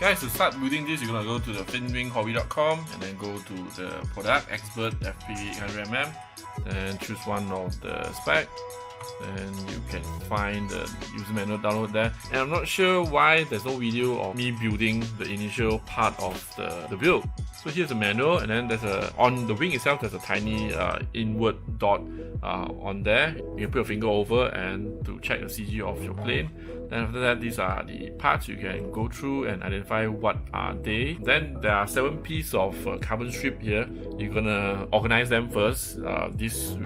Guys, to start building this, you're gonna go to the finwinghobby.com and then go to the product XBird XB800mm and choose one of the spec. Then you can find the user manual, download there. And I'm not sure why there's no video of me building the initial part of the build. So here's the manual, and then there's on the wing itself there's a tiny inward dot on there. You can put your finger over and to check the CG of your plane. Then after that, these are the parts you can go through and identify what are they. Then there are 7 pieces of carbon strip here. You're gonna organize them first. These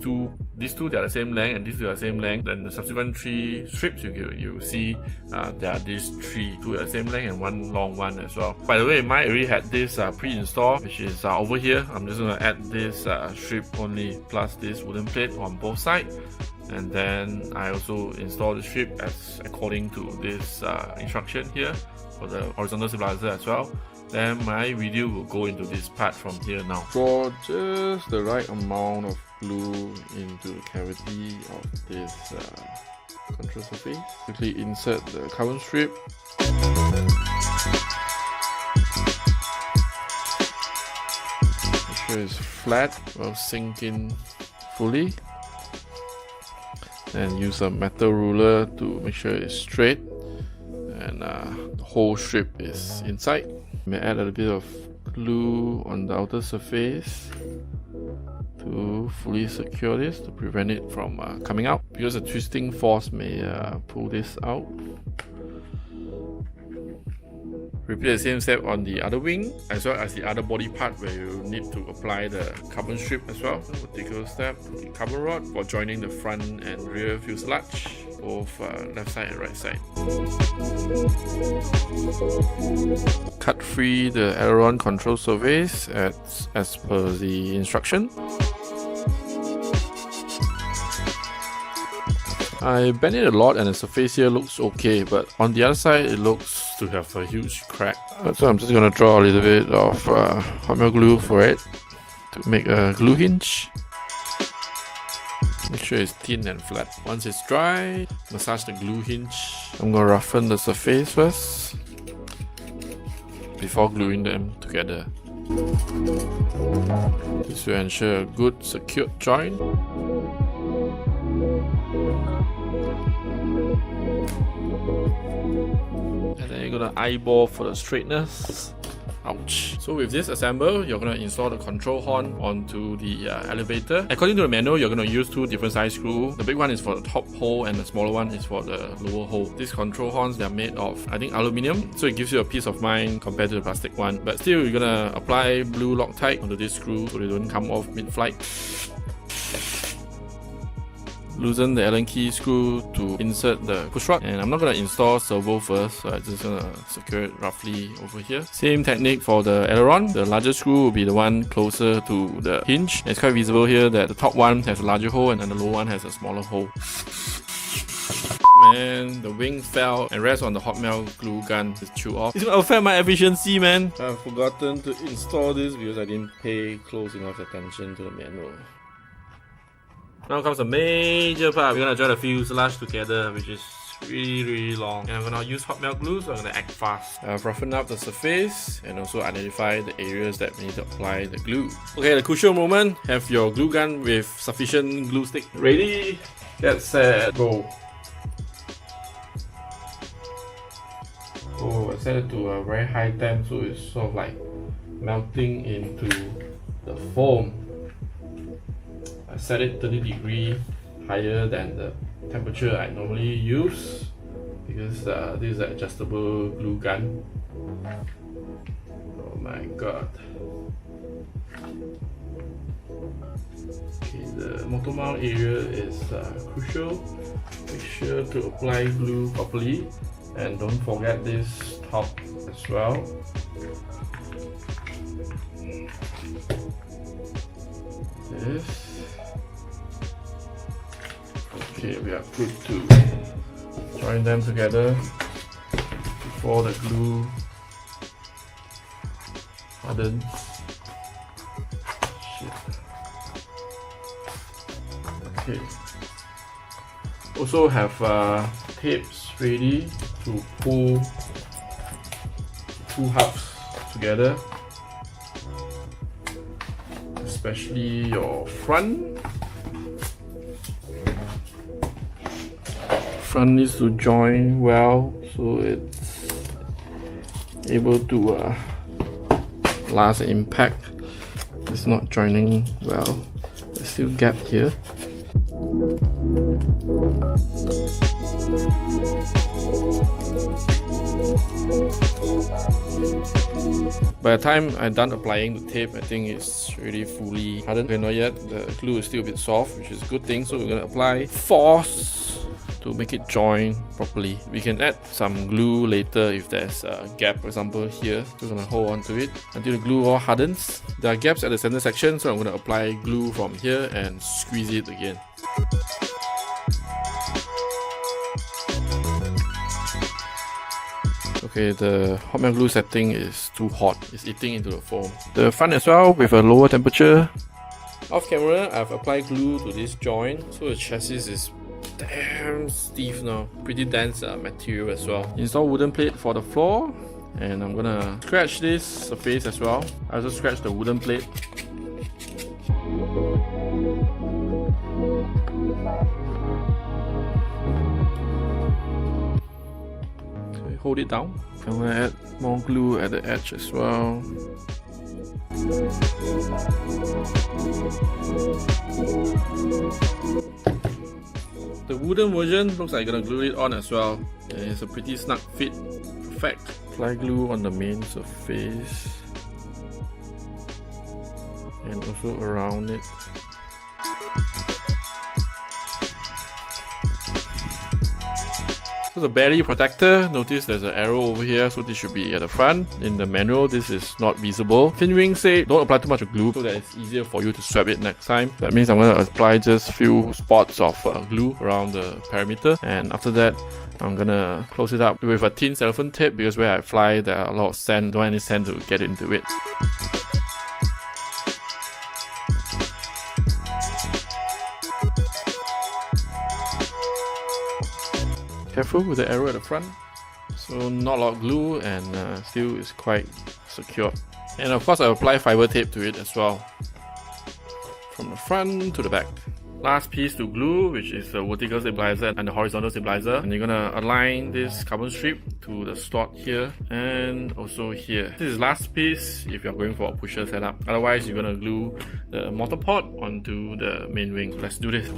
two they are the same length, and these two are the same length. Then the subsequent 3 strips you see there are these 3, 2 at the same length and 1 long one as well. By the way, mine already had this pre-installed, which is over here. I'm just gonna add this strip only plus this wooden plate on both sides. And then I also install the strip as according to this instruction here for the horizontal stabilizer as well. Then my video will go into this part from here now. Draw just the right amount of glue into the cavity of this control surface. Quickly insert the carbon strip. Make sure it's flat, will sink in fully. And use a metal ruler to make sure it's straight and the whole strip is inside. You may add a little bit of glue on the outer surface to fully secure this to prevent it from coming out, because the twisting force may pull this out. Repeat the same step on the other wing as well as the other body part where you need to apply the carbon strip as well. So vertical step, the carbon rod for joining the front and rear fuselage, both left side and right side. Cut free the aileron control surface as per the instruction. I bent it a lot and the surface here looks okay, but on the other side it looks to have a huge crack. So I'm just going to draw a little bit of hot melt glue for it to make a glue hinge. Make sure it's thin and flat. Once it's dry, massage the glue hinge. I'm going to roughen the surface first before gluing them together. This will ensure a good secured joint. And then you're gonna eyeball for the straightness. Ouch. So with this assemble, you're gonna install the control horn onto the elevator. According to the manual, you're gonna use 2 different size screws. The big one is for the top hole and the smaller one is for the lower hole. These control horns, they're made of, I think, aluminium, so it gives you a peace of mind compared to the plastic one. But still, you're gonna apply blue Loctite onto this screw so they don't come off mid-flight. Loosen the Allen key screw to insert the push rod, and I'm not going to install servo first, so I'm just going to secure it roughly over here. Same technique for the aileron. The larger screw will be the one closer to the hinge. It's quite visible here that the top one has a larger hole and then the lower one has a smaller hole. Man, the wing fell and rests on the hot melt glue gun to chew off. It's going to affect my efficiency, man. I've forgotten to install this because I didn't pay close enough attention to the manual. Now comes the major part. We're gonna join the fuselage together, which is really long. And I'm gonna use hot melt glue, so I'm gonna act fast. I've roughened up the surface and also identify the areas that we need to apply the glue. Okay, the crucial moment. Have your glue gun with sufficient glue stick ready. Get set, go. Oh, I set it to a very high temp, so it's sort of like melting into the foam. I set it 30 degrees higher than the temperature I normally use because this is an adjustable glue gun. Oh my god. Okay, the motor mount area is crucial. Make sure to apply glue properly and don't forget this top as well. This. Okay, we are good to join them together before the glue hardens. Shit. Okay. Also have tapes ready to pull two hubs together, especially your front. Front needs to join well so it's able to last impact. It's not joining well. There's still gap here. By the time I'm done applying the tape, I think it's really fully hardened. Okay, not yet. The glue is still a bit soft, which is a good thing. So we're going to apply force to make it join properly. We can add some glue later if there's a gap, for example here. So I'm going to hold on to it until the glue all hardens. There are gaps at the center section, so I'm going to apply glue from here and squeeze it again. Okay, the hot melt glue setting is too hot. It's eating into the foam. The front as well with a lower temperature. Off camera, I've applied glue to this joint, so the chassis is damn stiff now. Pretty dense material as well. Install wooden plate for the floor, and I'm gonna scratch this surface as well. I also scratch the wooden plate. Okay, hold it down. I'm gonna add more glue at the edge as well. The wooden version looks like I'm gonna glue it on as well. And it's a pretty snug fit. Perfect. Apply glue on the main surface and also around it. So the belly protector, notice there's an arrow over here, so this should be at the front. In the manual, this is not visible. Finwing said don't apply too much glue so that it's easier for you to swap it next time. That means I'm going to apply just few spots of glue around the perimeter, and after that I'm going to close it up with a thin cellophane tape because where I fly there are a lot of sand, don't want any sand to get into it. Careful with the arrow at the front. So not a lot of glue and still is quite secure. And of course I apply fiber tape to it as well. From the front to the back. Last piece to glue, which is the vertical stabilizer and the horizontal stabilizer. And you're gonna align this carbon strip to the slot here and also here. This is last piece if you're going for a pusher setup. Otherwise you're gonna glue the motor pod onto the main wing. Let's do this.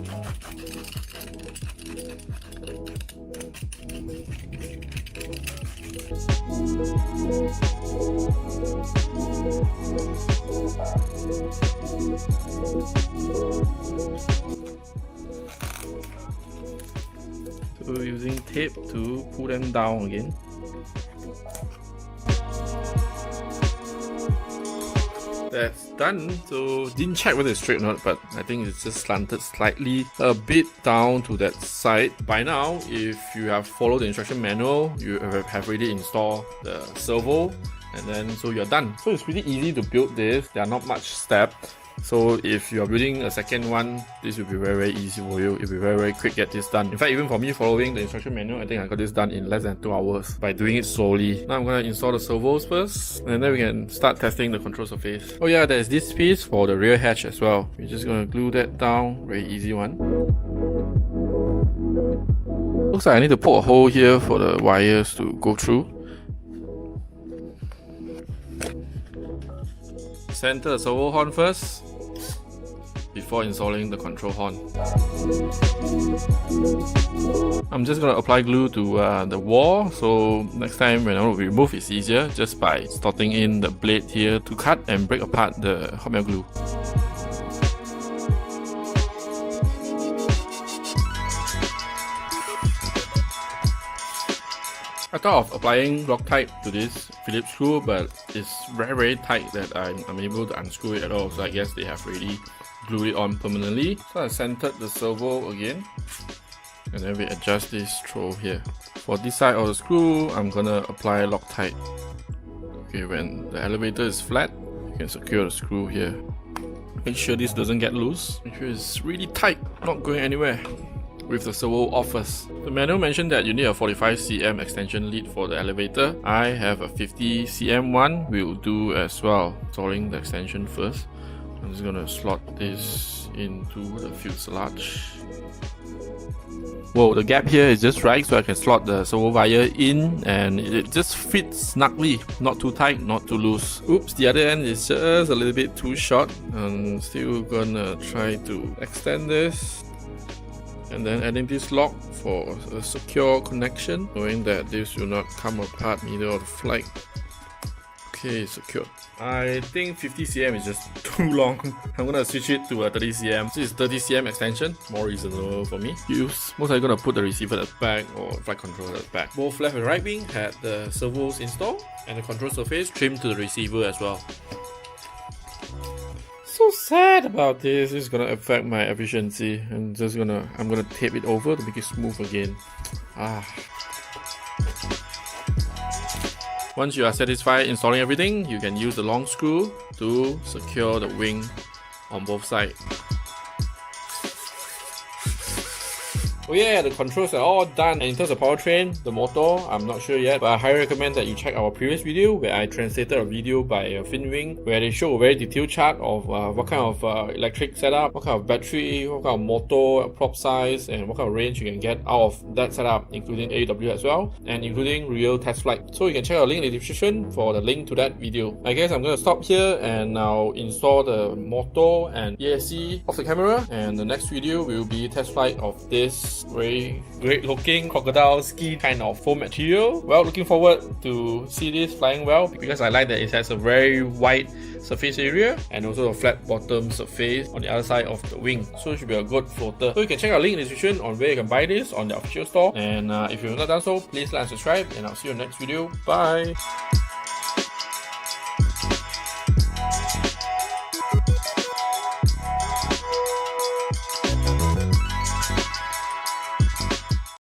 So using tape to pull them down again. That's done. So didn't check whether it's straight or not, but I think it's just slanted slightly a bit down to that side. By now, if you have followed the instruction manual, you have already installed the servo, and then so you're done. So it's pretty easy to build this. There are not much steps. So if you're building a second one, this will be very easy for you. It'll be very quick to get this done. In fact, even for me following the instruction manual, I think I got this done in less than 2 hours by doing it slowly. Now I'm going to install the servos first, and then we can start testing the control surface. Oh yeah, there's this piece for the rear hatch as well. We're just going to glue that down. Very easy one. Looks like I need to poke a hole here for the wires to go through. Center the servo horn first before installing the control horn. I'm just going to apply glue to the wall, so next time when I want to remove it's easier just by slotting in the blade here to cut and break apart the hot melt glue. I thought of applying Loctite to this Phillips screw, but it's very tight that I'm unable to unscrew it at all, so I guess they have already glued it on permanently. So I centered the servo again, and then we adjust this throw here. For this side of the screw, I'm gonna apply Loctite. Okay, when the elevator is flat, you can secure the screw here. Make sure this doesn't get loose. Make sure it's really tight, not going anywhere. with the servo off first. The manual mentioned that you need a 45 cm extension lead for the elevator. I have a 50 cm one, will do as well. Installing the extension first. I'm just gonna slot this into the fuselage. Whoa, the gap here is just right, so I can slot the servo wire in and it just fits snugly. Not too tight, not too loose. Oops, the other end is just a little bit too short. I'm still gonna try to extend this. And then adding this lock for a secure connection, knowing that this will not come apart middle of the flight. Okay, secured. I think 50 cm is just too long. I'm gonna switch it to a 30 cm. This is 30 cm extension, more reasonable for me. Most likely gonna put the receiver at the back or flight controller at the back. Both left and right wing had the servos installed and the control surface trimmed to the receiver as well. So sad about this. It's gonna affect my efficiency. I'm gonna tape it over to make it smooth again. Once you are satisfied installing everything, you can use the long screw to secure the wing on both sides. Oh yeah, the controls are all done. And in terms of powertrain, the motor, I'm not sure yet, but I highly recommend that you check our previous video where I translated a video by Finwing where they show a very detailed chart of what kind of electric setup, what kind of battery, what kind of motor, prop size, and what kind of range you can get out of that setup, including AW as well, and including real test flight. So you can check our link in the description for the link to that video. I guess I'm going to stop here and now install the motor and ESC off the camera, and the next video will be test flight of this very great looking crocodile skin kind of foam material. Well, looking forward to see this flying well because I like that it has a very wide surface area and also a flat bottom surface on the other side of the wing, so it should be a good floater. So you can check our link in the description on where you can buy this on the official store, and if you have not done so, please like and subscribe, and I'll see you in the next video. Bye.